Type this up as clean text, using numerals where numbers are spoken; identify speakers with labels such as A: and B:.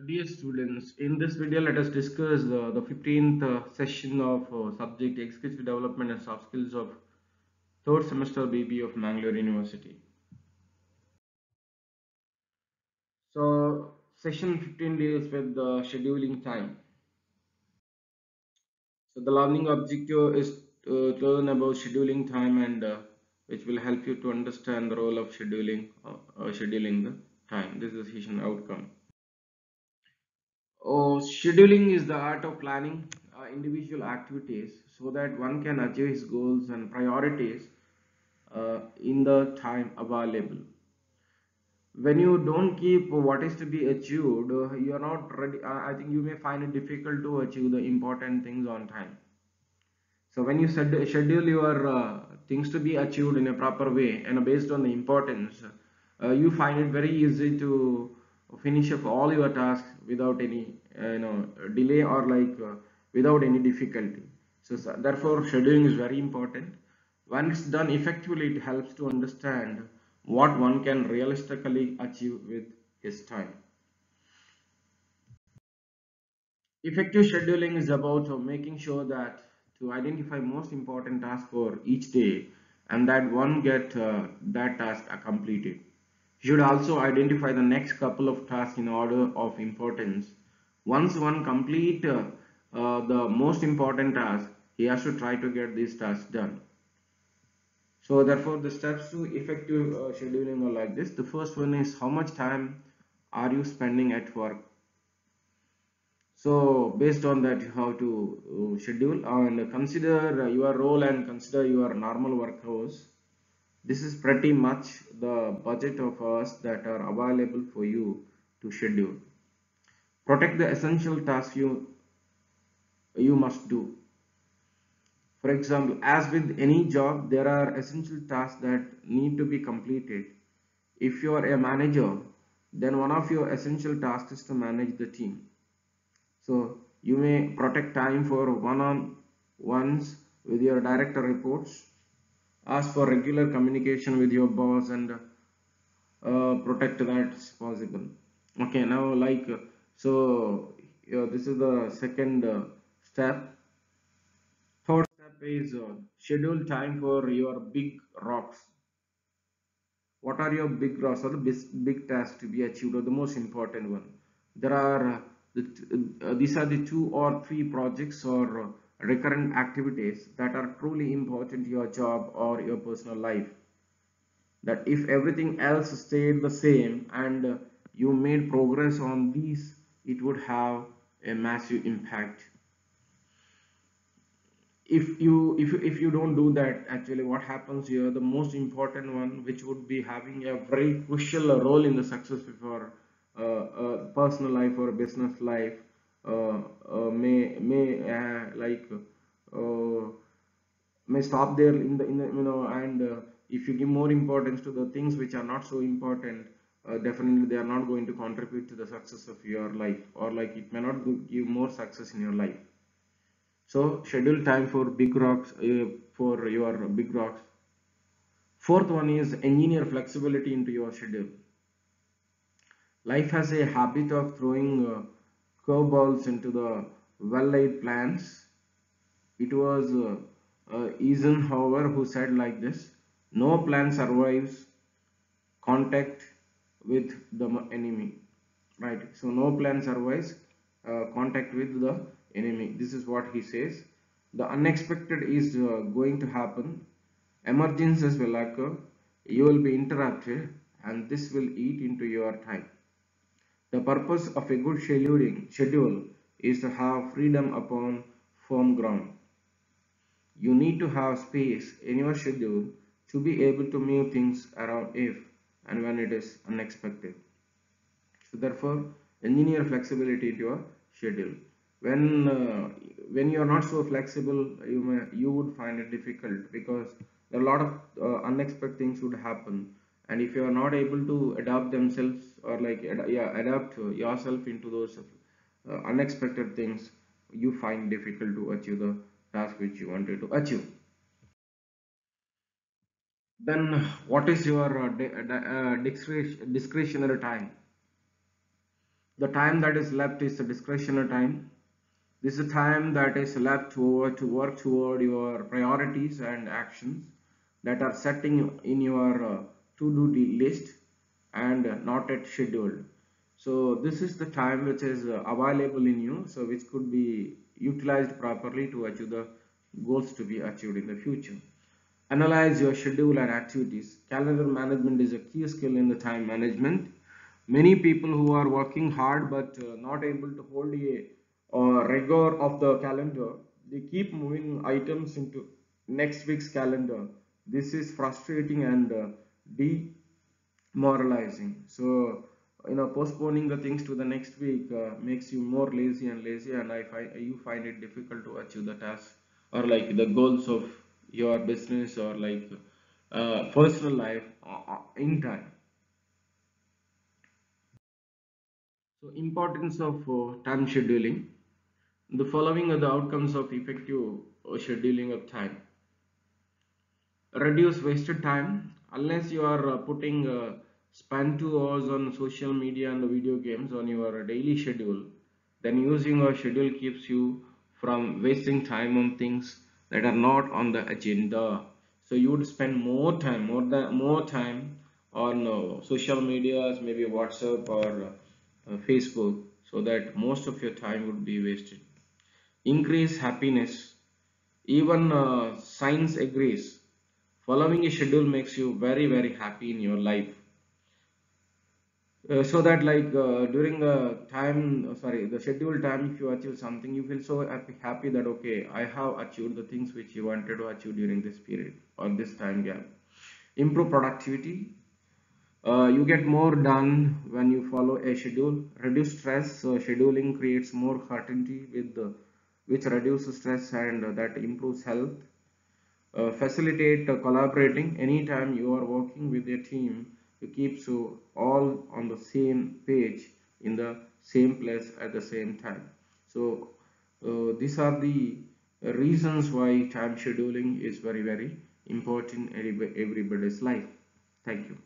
A: Dear students, in this video, let us discuss the 15th session of subject Executive Development and Soft Skills of third semester BB of Mangalore University. So, session 15 deals with the scheduling time. So, the learning objective is to learn about scheduling time and which will help you to understand the role of scheduling the time. This is the session outcome. Scheduling is the art of planning individual activities so that one can achieve his goals and priorities in the time available. When you don't keep what is to be achieved, you are not ready. I think you may find it difficult to achieve the important things on time. So when you schedule your things to be achieved in a proper way and based on the importance, you find it very easy to finish up all your tasks without any delay or without any difficulty. So therefore, scheduling is very important. Once done effectively, it helps to understand what one can realistically achieve with his time. Effective scheduling is about making sure that to identify most important tasks for each day and that one get that task completed. You should also identify the next couple of tasks in order of importance. Once one complete the most important task, he has to try to get these tasks done. So therefore the steps to effective scheduling are like this. The first one is how much time are you spending at work. So based on that, you have to schedule and consider your role and consider your normal work hours. This is pretty much the budget of hours that are available for you to schedule. Protect the essential tasks you must do. For example, as with any job, there are essential tasks that need to be completed. If you are a manager, then one of your essential tasks is to manage the team. So you may protect time for one-on-ones with your director reports, ask for regular communication with your boss and protect that as possible. Okay, now this is the second step. Third step is schedule time for your big rocks. What are your big rocks or the big tasks to be achieved or the most important one? There are these are the 2 or 3 projects or recurrent activities that are truly important to your job or your personal life. That if everything else stayed the same and you made progress on these, it would have a massive impact. If you don't do that, actually what happens here, the most important one which would be having a very crucial role in the success of your personal life or business life uh, may stop there in the and if you give more importance to the things which are not so important, definitely they are not going to contribute to the success of your life, or like it may not give more success in your life. So schedule time for big rocks, for your big rocks. Fourth one is engineer flexibility into your schedule. Life has a habit of throwing curveballs into the well-laid plans. It was Eisenhower who said like this: "No plan survives contact with the enemy." Right? So no plan survives contact with the enemy. This is what he says. The unexpected is going to happen. Emergencies will occur. You will be interrupted, and this will eat into your time. The purpose of a good schedule is to have freedom upon firm ground. You need to have space in your schedule to be able to move things around if and when it is unexpected. So therefore, engineer flexibility into your schedule. When uh, when you are not so flexible, you would find it difficult because a lot of unexpected things would happen, and if you are not able to adapt themselves or adapt yourself into those unexpected things, you find difficult to achieve the task which you wanted to achieve. Then what is your discretionary time? The time that is left is a discretionary time. This is time that is left to work toward your priorities and actions that are setting in your to-do list and not at scheduled. So this is the time which is available in you, so which could be utilized properly to achieve the goals to be achieved in the future. Analyze your schedule and activities. Calendar management is a key skill in the time management. Many people who are working hard but not able to hold a rigor of the calendar, they keep moving items into next week's calendar. This is frustrating and demoralizing. So, postponing the things to the next week makes you more lazy and lazy, and you find it difficult to achieve the task or like the goals of your business or like personal life in time. So, importance of time scheduling. The following are the outcomes of effective scheduling of time. Reduce wasted time. Unless you are putting spend 2 hours on social media and video games on your daily schedule, then using a schedule keeps you from wasting time on things that are not on the agenda. So you would spend more time on social medias, maybe WhatsApp or Facebook, so that most of your time would be wasted. Increase happiness. Even science agrees. Following a schedule makes you very happy in your life. So that like during the time, sorry, the scheduled time, if you achieve something, you feel so happy that okay, I have achieved the things which you wanted to achieve during this period or this time gap. Improve productivity. You get more done when you follow a schedule. Reduce stress. So scheduling creates more certainty with which reduces stress and that improves health. Facilitate collaborating. Anytime you are working with a team, you keep so all on the same page in the same place at the same time. So these are the reasons why time scheduling is very important in everybody's life. Thank you.